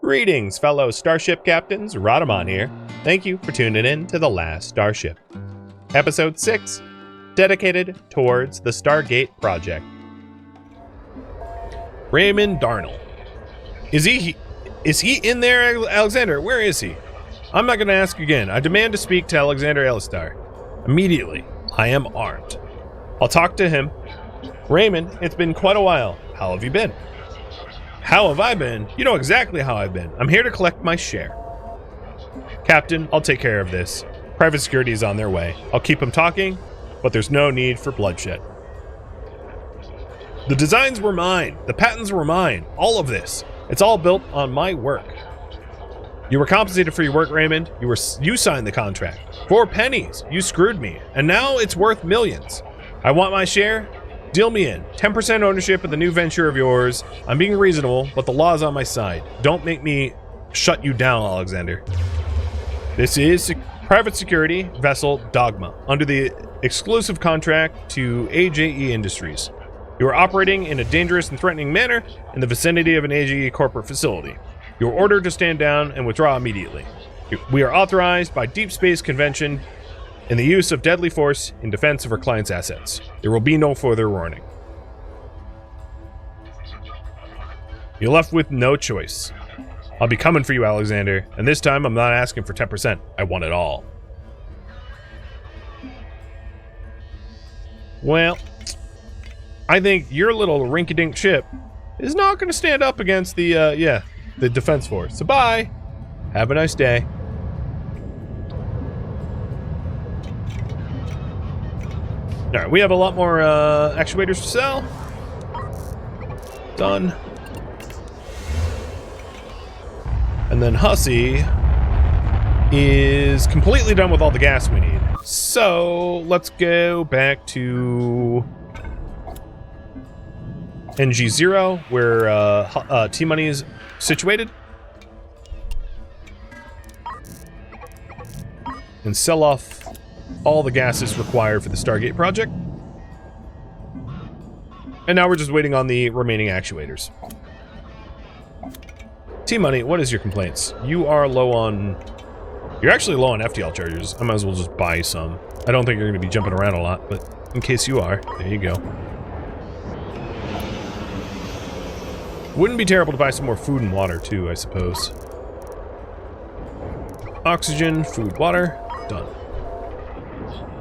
Greetings, fellow Starship captains. Radaman here. Thank you for tuning in to The Last Starship. Episode 6, dedicated towards the Stargate project. Raymond Darnell. Is he in there, Alexander? Where is he? I'm not going to ask again. I demand to speak to Alexander Elistar. Immediately. I am armed. I'll talk to him. Raymond, it's been quite a while. How have you been? How have I been? You know exactly how I've been. I'm here to collect my share. Captain, I'll take care of this. Private security is on their way. I'll keep them talking, but there's no need for bloodshed. The designs were mine. The patents were mine. All of this. It's all built on my work. You were compensated for your work, Raymond. You signed the contract. 4 pennies. You screwed me. And now it's worth millions. I want my share. Deal me in. 10% ownership of the new venture of yours. I'm being reasonable, but the law's on my side. Don't make me shut you down, Alexander. This is private security vessel Dogma, under the exclusive contract to AJE Industries. You are operating in a dangerous and threatening manner in the vicinity of an AJE corporate facility. You are ordered to stand down and withdraw immediately. We are authorized by Deep Space Convention in the use of deadly force in defense of our client's assets. There will be no further warning. You're left with no choice. I'll be coming for you, Alexander, and this time I'm not asking for 10%. I want it all. Well, I think your little rinky-dink ship is not going to stand up against the defense force. So bye. Have a nice day. Alright, we have a lot more actuators to sell. Done. And then Hussey is completely done with all the gas we need. So, let's go back to NG0, where T-Money is situated. And sell off all the gases required for the Stargate project. And now we're just waiting on the remaining actuators. T-Money, what is your complaints? You are low on... You're actually low on FTL chargers. I might as well just buy some. I don't think you're going to be jumping around a lot, but in case you are, there you go. Wouldn't be terrible to buy some more food and water, too, I suppose. Oxygen, food, water. Done.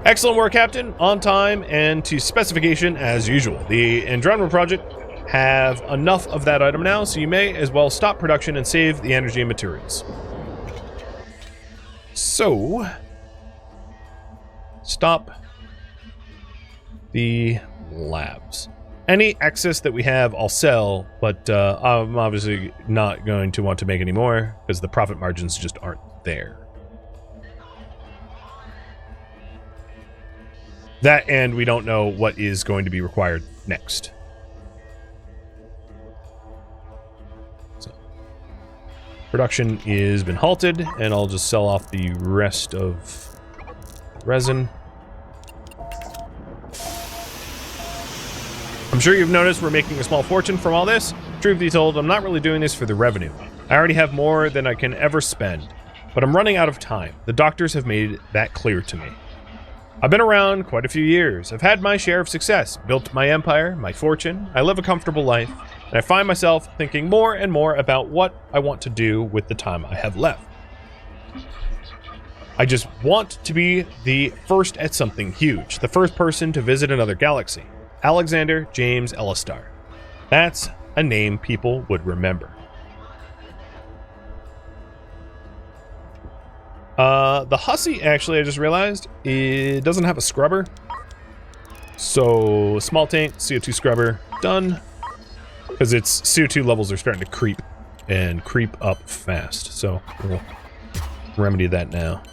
Excellent work, Captain. On time and to specification as usual. The Andromeda project have enough of that item now, so you may as well stop production and save the energy and materials. So, stop the labs. Any excess that we have, I'll sell, but I'm obviously not going to want to make any more because the profit margins just aren't there. That, and we don't know what is going to be required next. So, production is been halted, and I'll just sell off the rest of resin. I'm sure you've noticed we're making a small fortune from all this. Truth be told, I'm not really doing this for the revenue. I already have more than I can ever spend, but I'm running out of time. The doctors have made that clear to me. I've been around quite a few years. I've had my share of success, built my empire, my fortune. I live a comfortable life, and I find myself thinking more and more about what I want to do with the time I have left. I just want to be the first at something huge, the first person to visit another galaxy. Alexander James Elistar. That's a name people would remember. The Hussey, actually, I just realized, it doesn't have a scrubber. So, small tank, CO2 scrubber, done. Because its CO2 levels are starting to creep, and creep up fast. So, we'll remedy that now.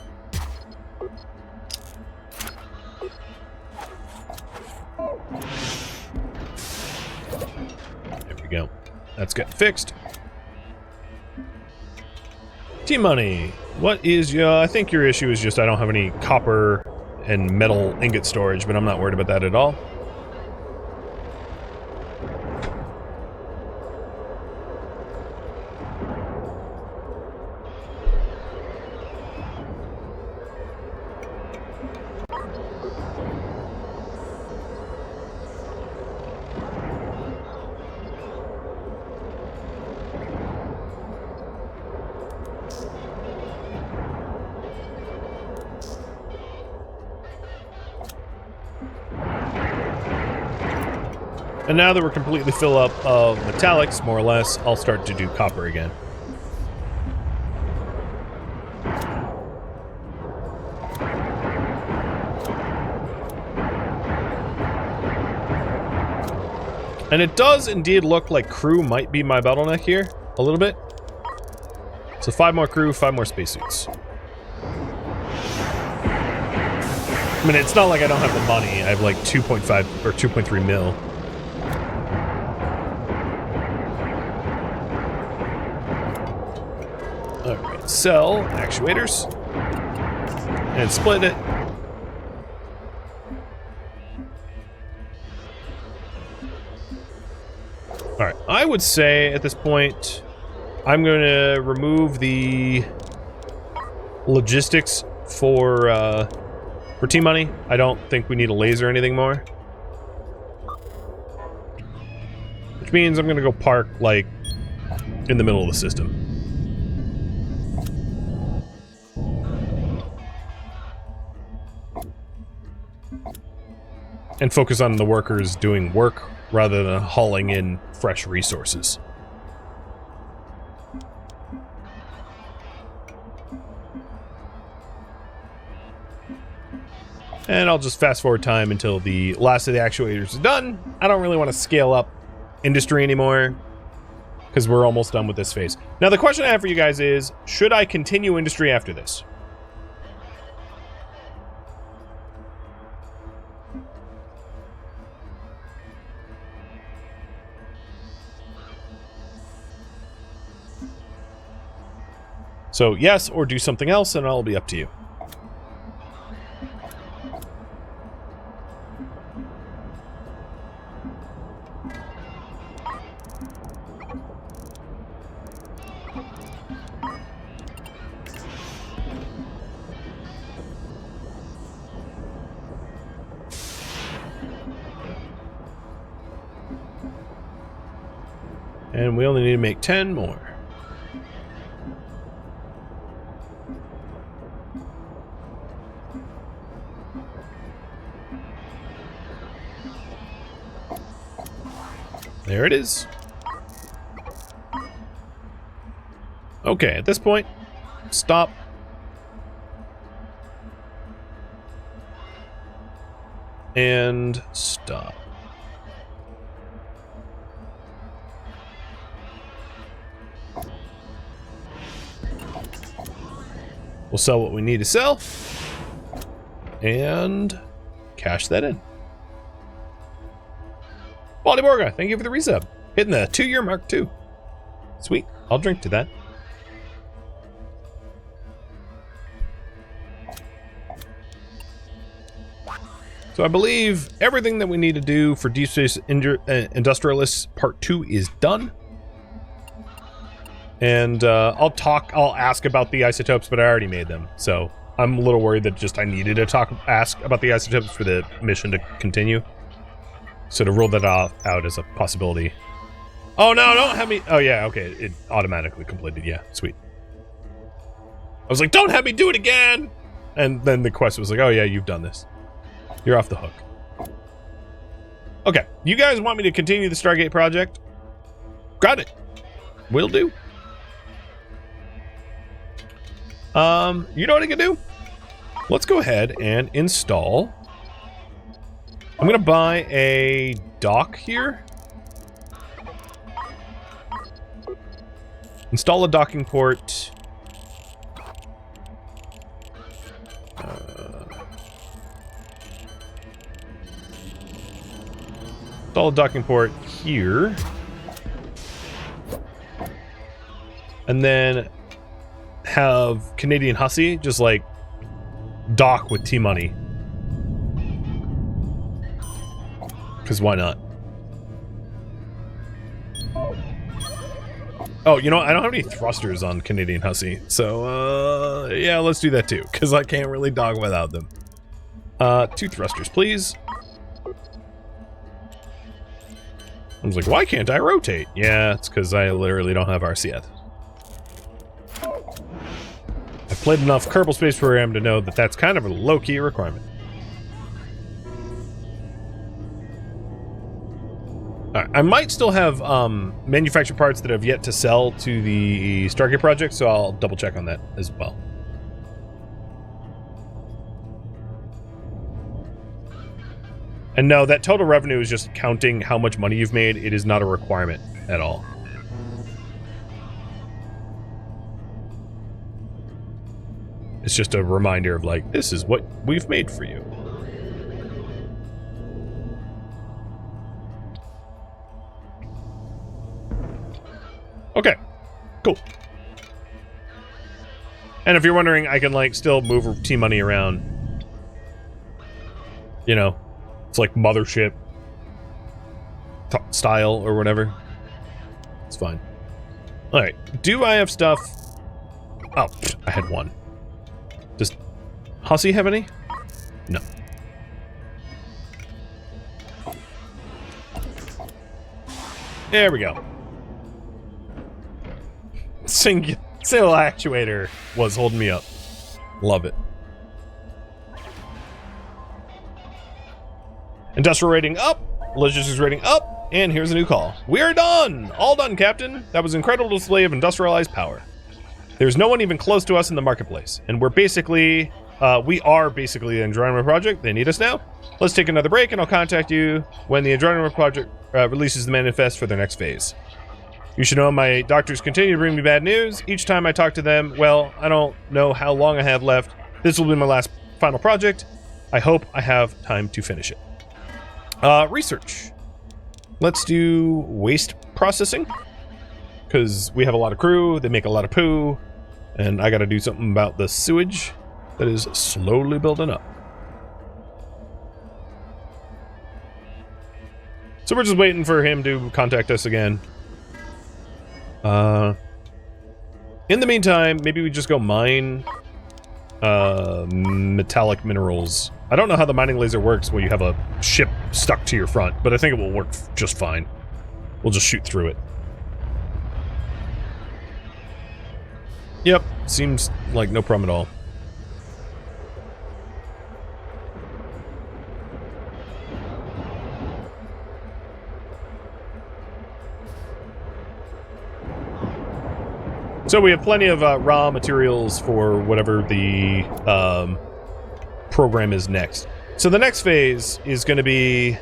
There we go. That's getting fixed. T-Money. What is your... I think your issue is just I don't have any copper and metal ingot storage, but I'm not worried about that at all. And now that we're completely full up of metallics, more or less, I'll start to do copper again. And it does indeed look like crew might be my bottleneck here, a little bit. So 5 more crew, 5 more spacesuits. I mean, it's not like I don't have the money. I have like 2.5 or 2.3 mil. Alright, sell actuators. And split it. Alright, I would say at this point, I'm going to remove the logistics for T-Money. I don't think we need a laser or anything more. Which means I'm going to go park, like, in the middle of the system. And focus on the workers doing work rather than hauling in fresh resources. And I'll just fast forward time until the last of the actuators is done. I don't really want to scale up industry anymore because we're almost done with this phase. Now the question I have for you guys is, should I continue industry after this? So yes, or do something else, and I'll be up to you. And we only need to make 10 more. There it is. Okay, at this point, stop. And stop. We'll sell what we need to sell. And cash that in. Baldyborga, thank you for the resub. Hitting the 2-year mark too. Sweet, I'll drink to that. So I believe everything that we need to do for Deep Space Industrialists Part 2 is done. And I'll ask about the isotopes, but I already made them. So I'm a little worried that just I needed to ask about the isotopes for the mission to continue. So to rule that out as a possibility. Oh no, don't have me. Oh yeah, okay, it automatically completed. Yeah, sweet. I was like, don't have me do it again. And then the quest was like, oh yeah, you've done this. You're off the hook. Okay, you guys want me to continue the Stargate project? Got it. Will do. You know what I can do? Let's go ahead and install. I'm gonna buy a dock here. Install a docking port. Install a docking port here. And then have Canadian Hussey just like dock with T-Money. Because why not? Oh, you know, I don't have any thrusters on Canadian Hussey. So, yeah, let's do that too. Because I can't really dog without them. 2 thrusters, please. I was like, why can't I rotate? Yeah, it's because I literally don't have RCS. I've played enough Kerbal Space Program to know that that's kind of a low-key requirement. Right, I might still have manufactured parts that have yet to sell to the Stargate project, so I'll double check on that as well. And no, that total revenue is just counting how much money you've made. It is not a requirement at all. It's just a reminder of like, this is what we've made for you. Okay, cool. And if you're wondering, I can like still move T-money around. You know, it's like mothership style or whatever. It's fine. All right, do I have stuff? Oh, I had one. Does Hussey have any? No. There we go. Single actuator was holding me up. Love it. Industrial rating up, logistics rating up, and here's a new call. We are done! All done, Captain. That was an incredible display of industrialized power. There's no one even close to us in the marketplace, and we are basically the Andromeda Project. They need us now. Let's take another break, and I'll contact you when the Andromeda Project releases the manifest for their next phase. You should know my doctors continue to bring me bad news. Each time I talk to them, well, I don't know how long I have left. This will be my last final project. I hope I have time to finish it. Research. Let's do waste processing. Because we have a lot of crew, they make a lot of poo, and I gotta do something about the sewage that is slowly building up. So we're just waiting for him to contact us again. In the meantime, maybe we just go mine metallic minerals. I don't know how the mining laser works when you have a ship stuck to your front, but I think it will work just fine. We'll just shoot through it. Yep, seems like no problem at all. So we have plenty of raw materials for whatever the program is next. So the next phase is going to be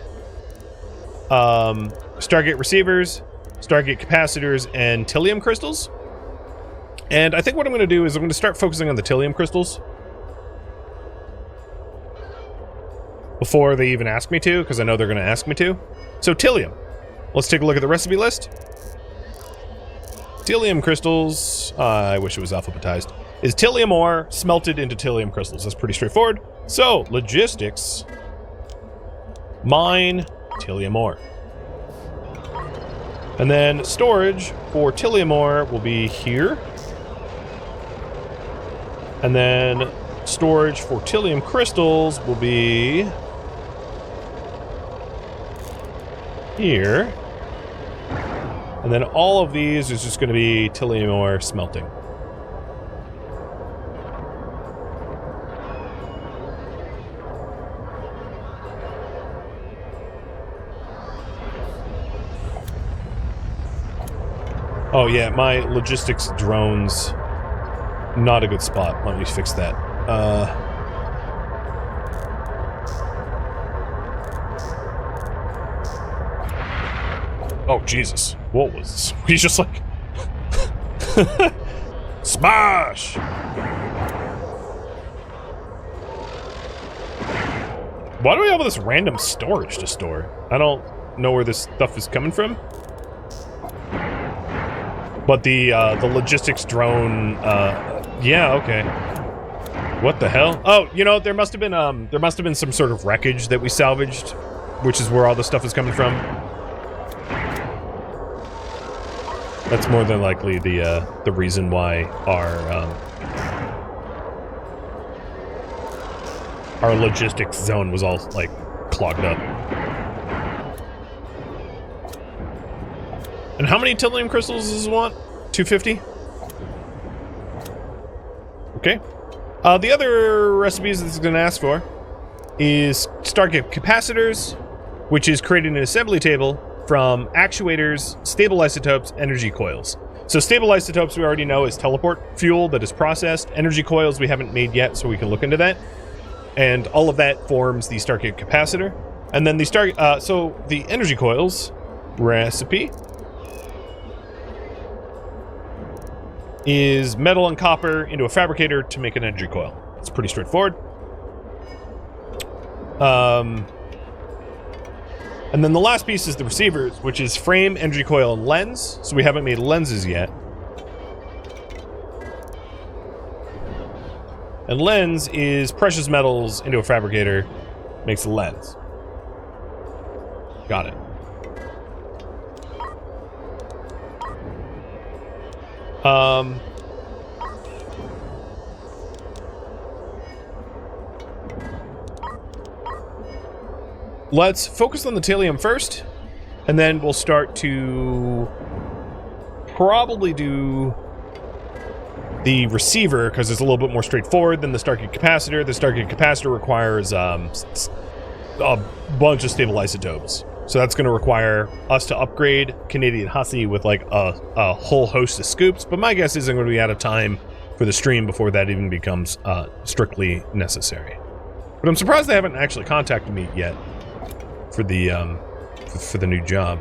Stargate receivers, Stargate capacitors, and Tailium crystals. And I think what I'm going to do is I'm going to start focusing on the Tailium crystals before they even ask me to, because I know they're going to ask me to. So Tailium. Let's take a look at the recipe list. Tailium crystals, I wish it was alphabetized, is Tailium ore smelted into Tailium crystals. That's pretty straightforward. So, logistics, mine Tailium ore. And then storage for Tailium ore will be here. And then storage for Tailium crystals will be here. And then all of these is just going to be Tailium ore smelting. Oh yeah, my logistics drones, not a good spot. Let me fix that. Oh, Jesus. What was this? He's just like... Smash! Why do we have all this random storage to store? I don't know where this stuff is coming from. But the logistics drone, yeah, okay. What the hell? Oh, you know, there must have been some sort of wreckage that we salvaged, which is where all the stuff is coming from. That's more than likely the reason why our logistics zone was all like clogged up. And how many Tailium crystals does it want? 250? Okay. The other recipes this is going to ask for is Stargate capacitors, which is creating an assembly table from actuators, stable isotopes, energy coils. So stable isotopes we already know is teleport fuel that is processed. Energy coils we haven't made yet, so we can look into that. And all of that forms the Stargate capacitor. And then the so the energy coils recipe is metal and copper into a fabricator to make an energy coil. It's pretty straightforward. And then the last piece is the receivers, which is frame, energy coil, and lens. So we haven't made lenses yet. And lens is precious metals into a fabricator, makes a lens. Got it. Let's focus on the Tailium first, and then we'll start to probably do the receiver, because it's a little bit more straightforward than the Stargate capacitor. The Stargate capacitor requires a bunch of stable isotopes. So that's going to require us to upgrade Canadian Hussey with like a whole host of scoops. But my guess is I'm going to be out of time for the stream before that even becomes strictly necessary. But I'm surprised they haven't actually contacted me yet for the new job.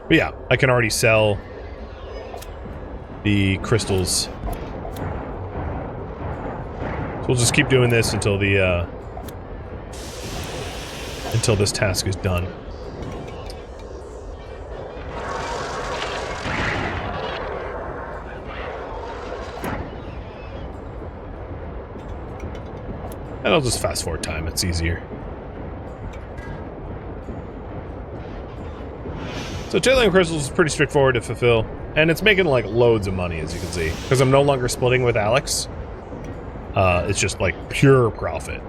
But yeah, I can already sell the crystals. So we'll just keep doing this until the until this task is done. And I'll just fast forward time, it's easier. So Tailium crystals is pretty straightforward to fulfill, and it's making like loads of money, as you can see, because I'm no longer splitting with Alex. It's just like pure profit.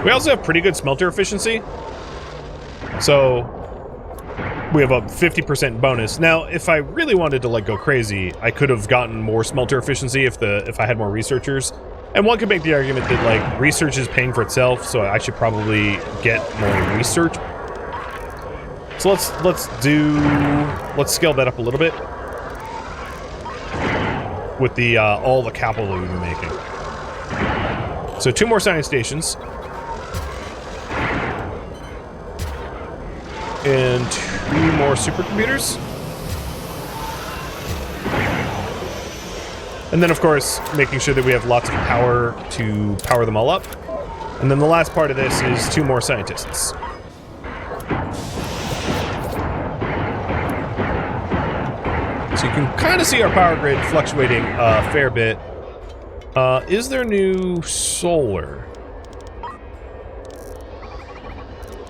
We also have pretty good smelter efficiency, so we have a 50% bonus. Now, if I really wanted to like go crazy, I could have gotten more smelter efficiency if I had more researchers. And one could make the argument that like research is paying for itself, so I should probably get more research. So let's scale that up a little bit with the all the capital that we've been making. So 2 more science stations. And 2 more supercomputers. And then, of course, making sure that we have lots of power to power them all up. And then the last part of this is 2 more scientists. So you can kind of see our power grid fluctuating a fair bit. Is there new solar?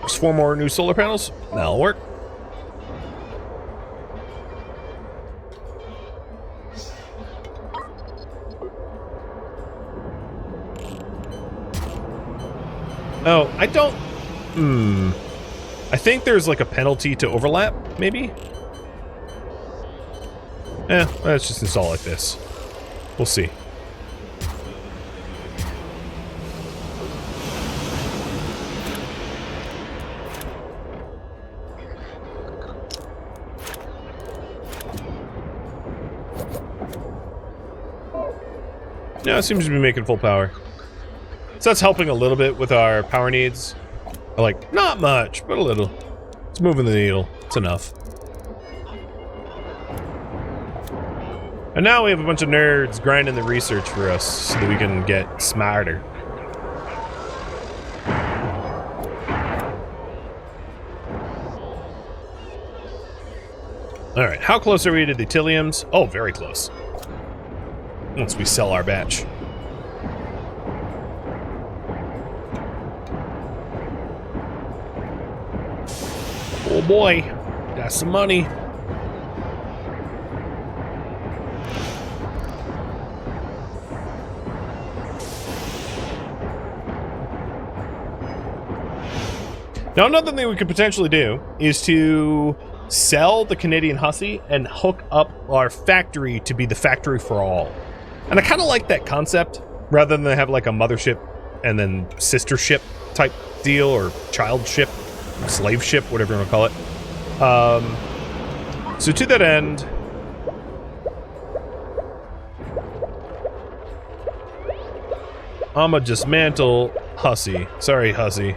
Just 4 more new solar panels. That'll work. Oh, I don't... I think there's like a penalty to overlap, maybe? Let's just install like this. We'll see. Yeah, it seems to be making full power. So that's helping a little bit with our power needs. Like, not much, but a little. It's moving the needle. It's enough. And now we have a bunch of nerds grinding the research for us so that we can get smarter. Alright, how close are we to the Tailiums? Oh, very close. Once we sell our batch. Oh boy, that's some money. Now, another thing we could potentially do is to sell the Canadian Hussy and hook up our factory to be the factory for all. And I kind of like that concept, rather than have like a mothership and then sister ship type deal, or child ship, slave ship, whatever you want to call it. So to that end, I'ma dismantle Hussy. Sorry, Hussy.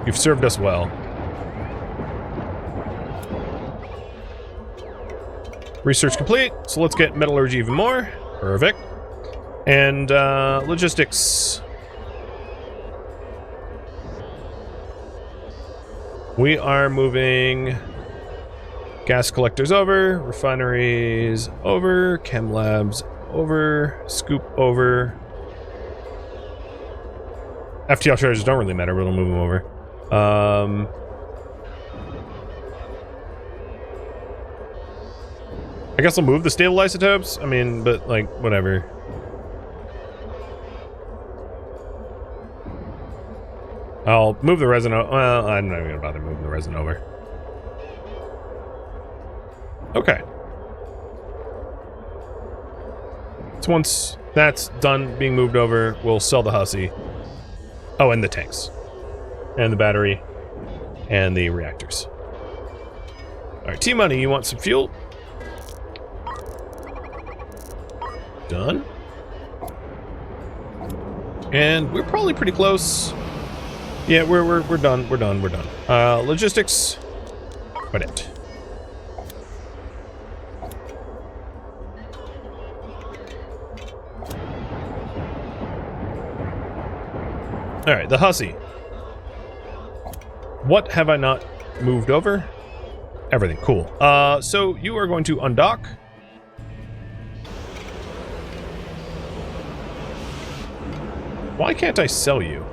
You've served us well. Research complete, so let's get metallurgy even more. Perfect. And logistics. We are moving gas collectors over, refineries over, chem labs over, scoop over. FTL charges don't really matter, but we'll move them over. I guess I'll move the stable isotopes. I mean, but like, whatever. I'll move the resin over. Well, I'm not even gonna bother moving the resin over. Okay. So once that's done being moved over, we'll sell the Hussy. Oh, and the tanks. And the battery. And the reactors. Alright, T-Money, you want some fuel? Done. And we're probably pretty close. Yeah, we're done. We're done. Logistics. Quit it. Alright, the Hussy. What have I not moved over? Everything. Cool. So you are going to undock. Why can't I sell you?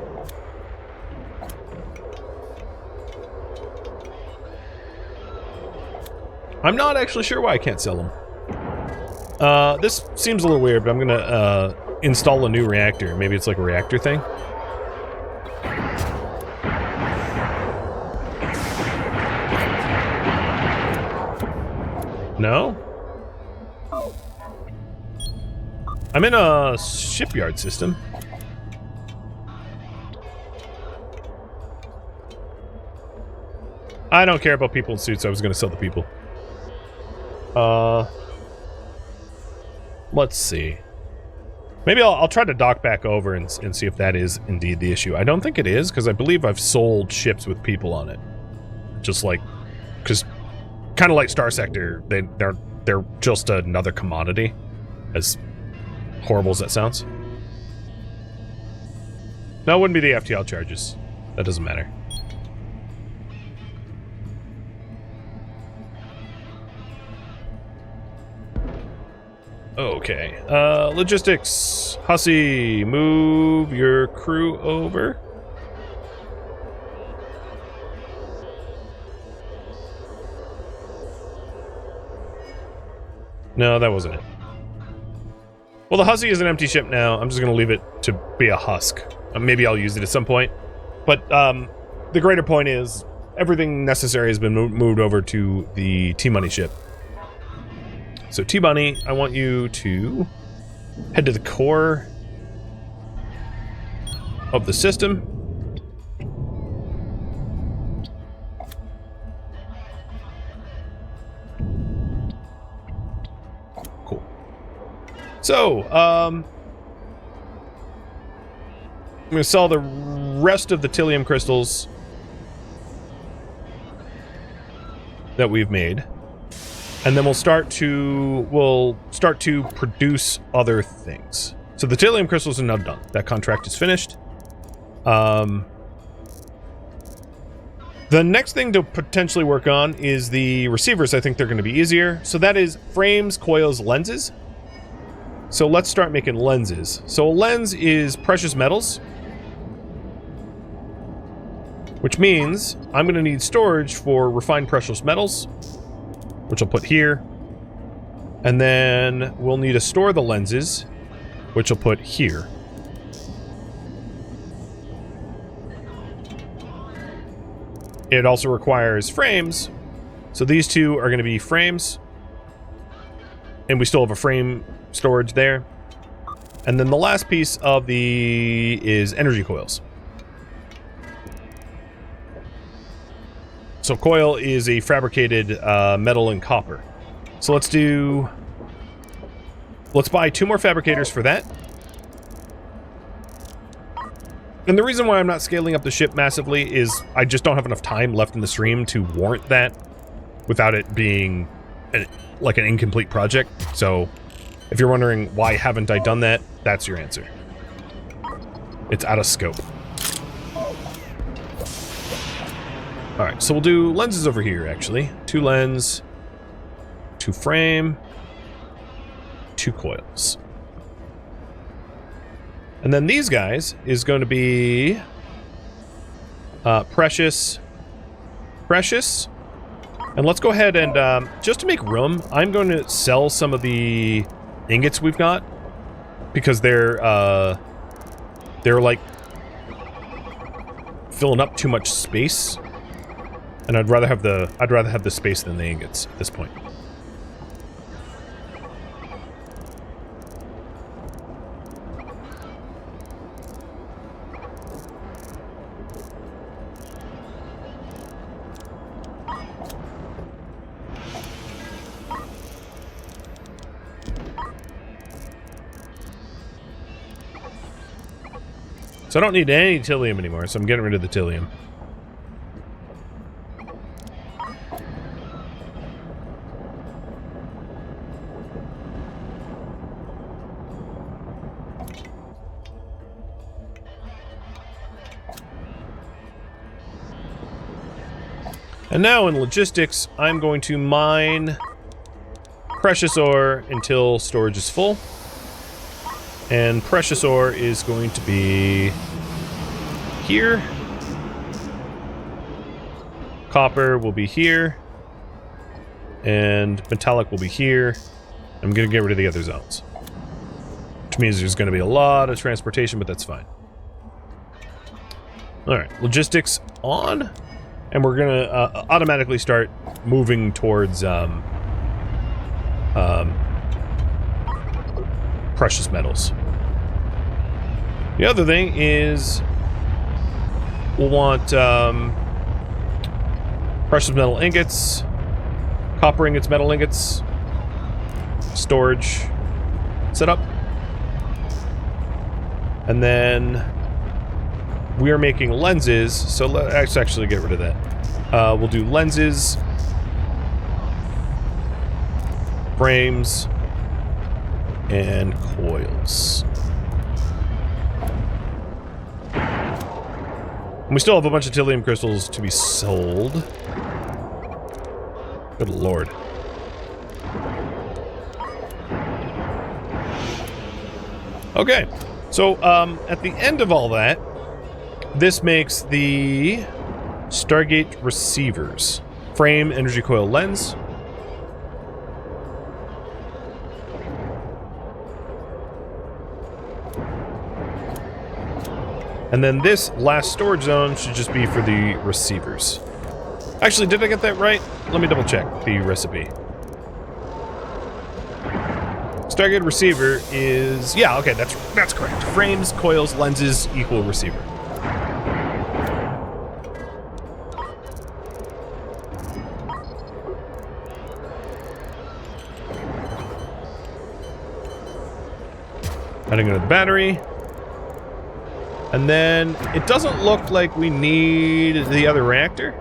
I'm not actually sure why I can't sell them. This seems a little weird, but I'm gonna install a new reactor. Maybe it's like a reactor thing. No? I'm in a shipyard system. I don't care about people in suits. I was going to sell the people. Let's see. Maybe I'll try to dock back over and see if that is indeed the issue. I don't think it is, because I believe I've sold ships with people on it. Just like, because kind of like Star Sector, they're just another commodity. As horrible as that sounds. No, it wouldn't be the FTL charges. That doesn't matter. Okay, logistics. Hussy, move your crew over. No, that wasn't it. Well, the Hussy is an empty ship now. I'm just going to leave it to be a husk. Maybe I'll use it at some point. But the greater point is everything necessary has been moved over to the T-Money ship. So T-Bunny, I want you to head to the core of the system. Cool. So, I'm going to sell the rest of the Tailium crystals that we've made. And then we'll start to produce other things. So the Tailium crystals are now done. That contract is finished. The next thing to potentially work on is the receivers. I think they're going to be easier. So that is frames, coils, lenses. So let's start making lenses. So a lens is precious metals, which means I'm going to need storage for refined precious metals. So let's start making lenses. So a lens is precious metals, which means I'm going to need storage for refined precious metals. So a lens is precious metals, which means I'm going to need storage for refined precious metals. which I'll put here. And then we'll need to store the lenses, which I'll put here. It also requires frames. So these two are going to be frames. And we still have a frame storage there. And then the last piece of the is energy coils. So coil is a fabricated metal and copper. So let's buy 2 more fabricators for that. And the reason why I'm not scaling up the ship massively is I just don't have enough time left in the stream to warrant that without it being like an incomplete project. So if you're wondering why haven't I done that, that's your answer. It's out of scope. Alright, so we'll do lenses over here, actually. 2 lens, 2 frame, 2 coils. And then these guys is going to be precious. And let's go ahead and, just to make room, I'm going to sell some of the ingots we've got. Because they're like filling up too much space. And I'd rather have the space than the ingots at this point. So I don't need any Tailium anymore, so I'm getting rid of the Tailium. And now in logistics, I'm going to mine precious ore until storage is full. And precious ore is going to be here. Copper will be here. And metallic will be here. I'm going to get rid of the other zones. Which means there's going to be a lot of transportation, but that's fine. Alright, logistics on. And we're going to automatically start moving towards precious metals. The other thing is we'll want precious metal ingots, copper ingots, metal ingots, storage setup. And then we are making lenses, so let's actually get rid of that. We'll do lenses, frames, and coils. And we still have a bunch of Tailium crystals to be sold. Good lord. Okay, so at the end of all that, this makes the Stargate receivers. Frame, energy coil, lens. And then this last storage zone should just be for the receivers. Actually, did I get that right? Let me double check the recipe. Stargate receiver is... yeah, okay, that's correct. Frames, coils, lenses equal receiver. Adding another battery. And then it doesn't look like we need the other reactor.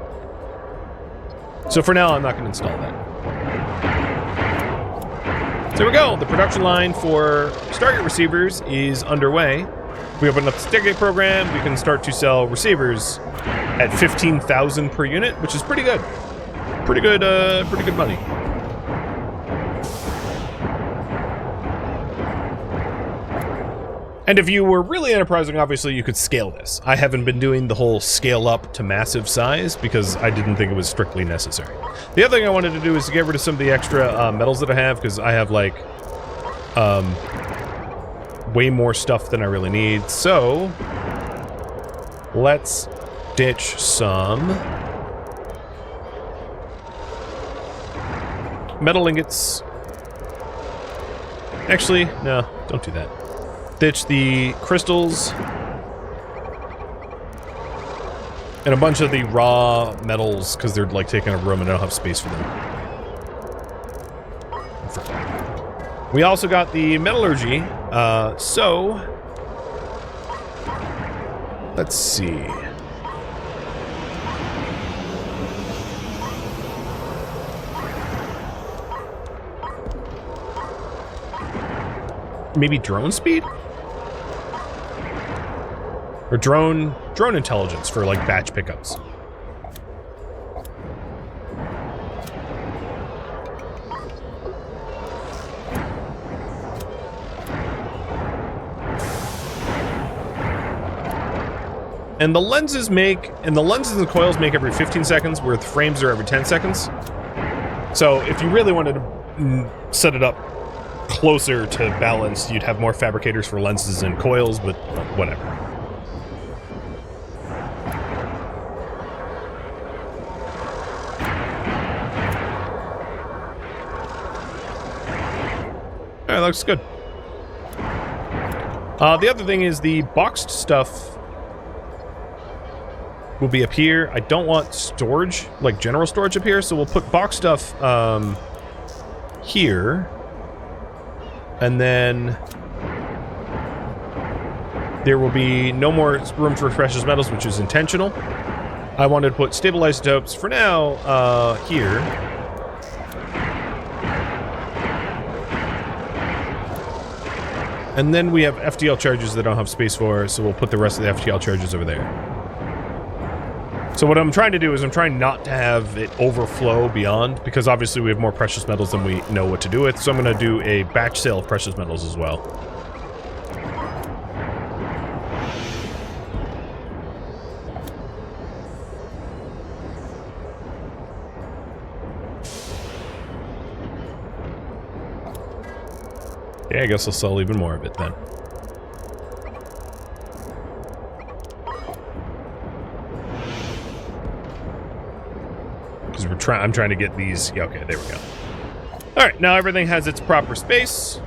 So for now, I'm not going to install that. So there we go. The production line for Stargate receivers is underway. We open up the Stargate program. We can start to sell receivers at 15,000 per unit, which is pretty good. Pretty good money. And if you were really enterprising, obviously you could scale this. I haven't been doing the whole scale up to massive size because I didn't think it was strictly necessary. The other thing I wanted to do is to get rid of some of the extra metals that I have, because I have like way more stuff than I really need. So let's ditch some metal ingots. Actually, no, don't do that. Ditch the crystals and a bunch of the raw metals because they're like taking up room and I don't have space for them. We also got the metallurgy, so let's see. Maybe drone speed? Or drone intelligence for like batch pickups. And the lenses and coils make every 15 seconds, where the frames are every 10 seconds. So if you really wanted to set it up closer to balanced, you'd have more fabricators for lenses and coils, but whatever. Alright, looks good. The other thing is the boxed stuff will be up here. I don't want storage, like general storage up here, so we'll put box stuff here. And then there will be no more room for precious metals, which is intentional. I wanted to put stable isotopes for now here. And then we have FTL charges that I don't have space for, so we'll put the rest of the FTL charges over there. So what I'm trying to do is I'm trying not to have it overflow beyond, because obviously we have more precious metals than we know what to do with, so I'm going to do a batch sale of precious metals as well. Yeah, I guess I'll sell even more of it then. Because I'm trying to get these. Yeah, okay, there we go. All right, now everything has its proper space.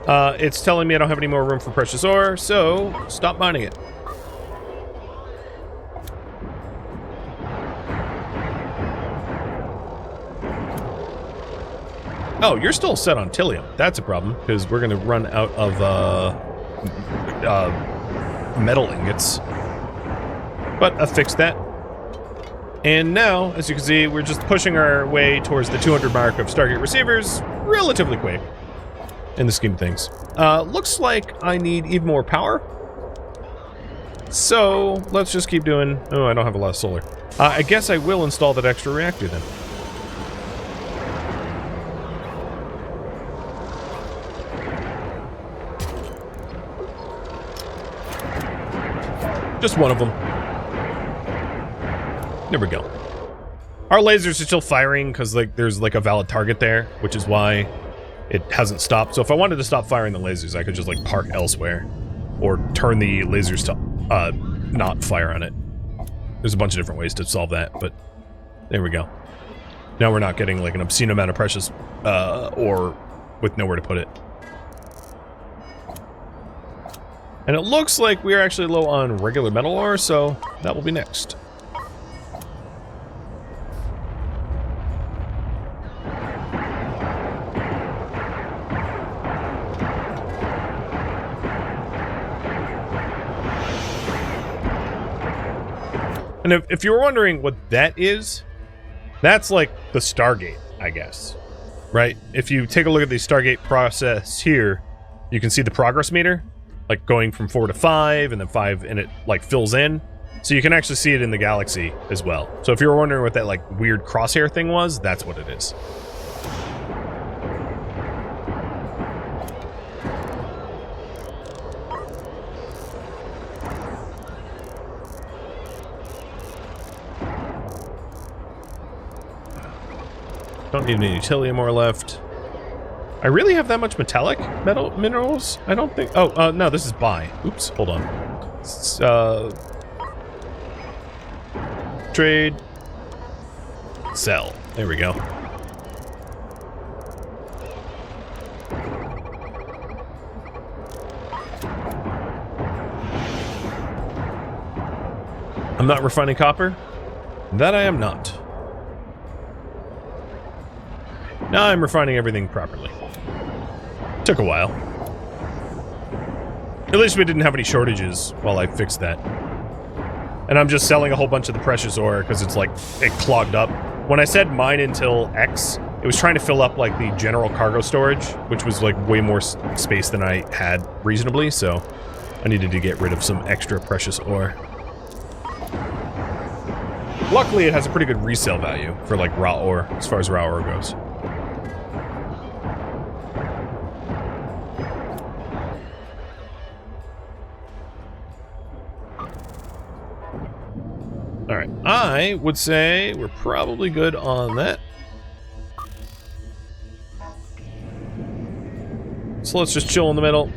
It's telling me I don't have any more room for precious ore, so stop mining it. Oh, you're still set on Tailium. That's a problem, because we're going to run out of metal ingots. But I fixed that. And now, as you can see, we're just pushing our way towards the 200 mark of Stargate receivers relatively quick in the scheme of things. Looks like I need even more power. So let's just keep doing... Oh, I don't have a lot of solar. I guess I will install that extra reactor then. Just one of them. There we go. Our lasers are still firing because like there's like a valid target there, which is why it hasn't stopped. So if I wanted to stop firing the lasers, I could just like park elsewhere or turn the lasers to not fire on it. There's a bunch of different ways to solve that, but there we go. Now we're not getting like an obscene amount of precious ore with nowhere to put it. And it looks like we're actually low on regular metal ore, so that will be next. And if you were wondering what that is, that's like the Stargate, I guess. Right? If you take a look at the Stargate process here, you can see the progress meter. Like going from 4 to 5, and then 5, and it like fills in. So you can actually see it in the galaxy as well. So if you were wondering what that like weird crosshair thing was, that's what it is. Don't need any Tailium ore left. I really have that much metallic minerals? I don't think... Oh, no, this is buy. Oops, hold on. Trade. Sell. There we go. I'm not refining copper. That I am not. Now I'm refining everything properly. Took a while. At least we didn't have any shortages while I fixed that. And I'm just selling a whole bunch of the precious ore because it's like, it clogged up. When I said mine until X, it was trying to fill up like the general cargo storage, which was like way more space than I had reasonably, so I needed to get rid of some extra precious ore. Luckily, it has a pretty good resale value for like raw ore, as far as raw ore goes. Alright, I would say we're probably good on that. So let's just chill in the middle.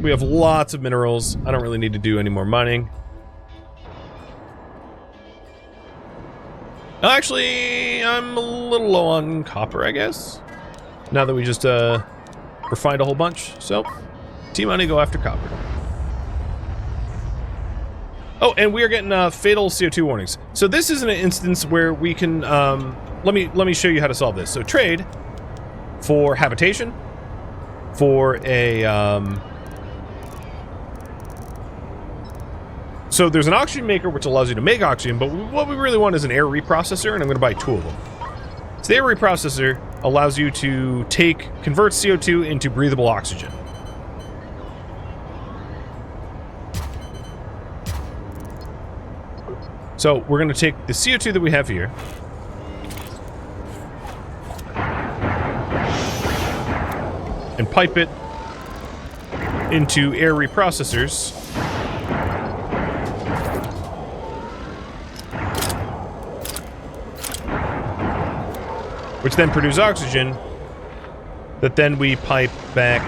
We have lots of minerals. I don't really need to do any more mining. Actually, I'm a little low on copper, I guess. Now that we just refined a whole bunch. So, T-Money, go after copper. Oh, and we are getting fatal CO2 warnings. So this is an instance where we can, let me show you how to solve this. So trade for habitation, for a, so there's an oxygen maker which allows you to make oxygen, but what we really want is an air reprocessor, and I'm going to buy 2 of them. So the air reprocessor allows you to convert CO2 into breathable oxygen. So we're going to take the CO2 that we have here, and pipe it into air reprocessors. Which then produce oxygen that then we pipe back.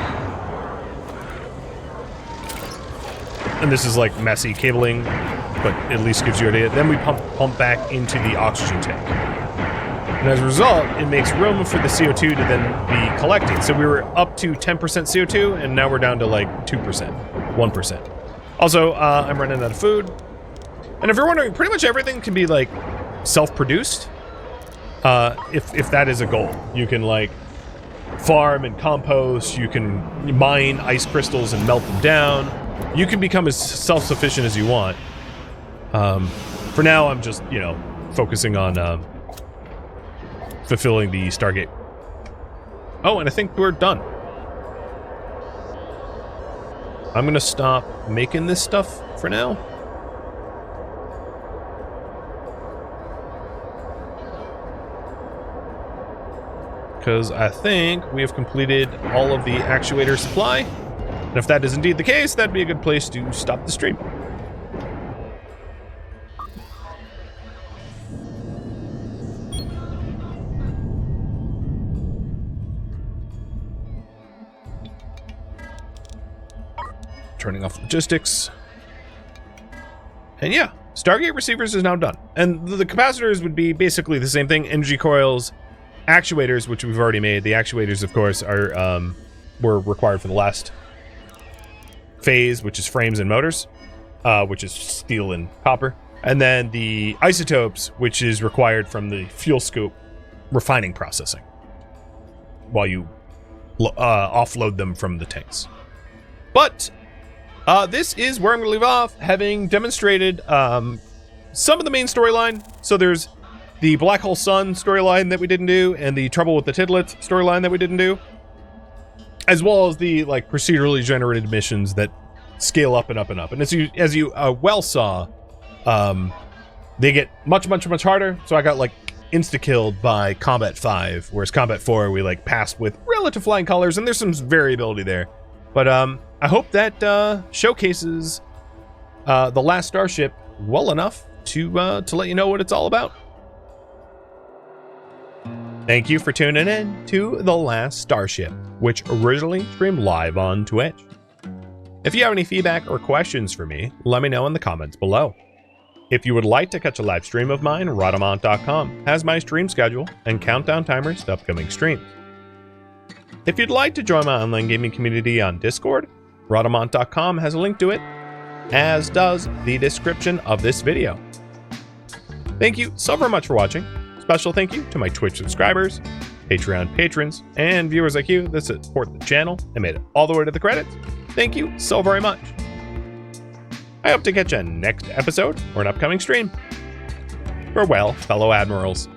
And this is like messy cabling, but at least gives you an idea. Then we pump back into the oxygen tank. And as a result, it makes room for the CO2 to then be collected. So we were up to 10% CO2, and now we're down to like 2%, 1%. Also, I'm running out of food. And if you're wondering, pretty much everything can be like self-produced. If that is a goal. You can like farm and compost, you can mine ice crystals and melt them down. You can become as self-sufficient as you want. For now, I'm just, you know, focusing on fulfilling the Stargate. Oh, and I think we're done. I'm gonna stop making this stuff for now. Because I think we have completed all of the actuator supply. And if that is indeed the case, that'd be a good place to stop the stream. Turning off logistics. And yeah, Stargate receivers is now done. And the capacitors would be basically the same thing. Energy coils, actuators, which we've already made. The actuators, of course, are were required for the last phase, which is frames and motors, which is steel and copper. And then the isotopes, which is required from the fuel scoop refining processing, while you offload them from the tanks. But this is where I'm going to leave off, having demonstrated some of the main storyline. So there's the Black Hole Sun storyline that we didn't do, and the Trouble with the Tidlets storyline that we didn't do, as well as the like procedurally generated missions that scale up and up and up. And as you well saw, they get much harder. So I got like insta-killed by Combat 5, whereas Combat 4 we like passed with relative flying colors, and there's some variability there. But I hope that showcases the Last Starship well enough to let you know what it's all about. Thank you for tuning in to The Last Starship, which originally streamed live on Twitch. If you have any feedback or questions for me, let me know in the comments below. If you would like to catch a live stream of mine, Rodamont.com has my stream schedule and countdown timers to upcoming streams. If you'd like to join my online gaming community on Discord, Rodamont.com has a link to it, as does the description of this video. Thank you so very much for watching. Special thank you to my Twitch subscribers, Patreon patrons, and viewers like you that support the channel and made it all the way to the credits. Thank you so very much. I hope to catch you next episode or an upcoming stream. Farewell, fellow admirals.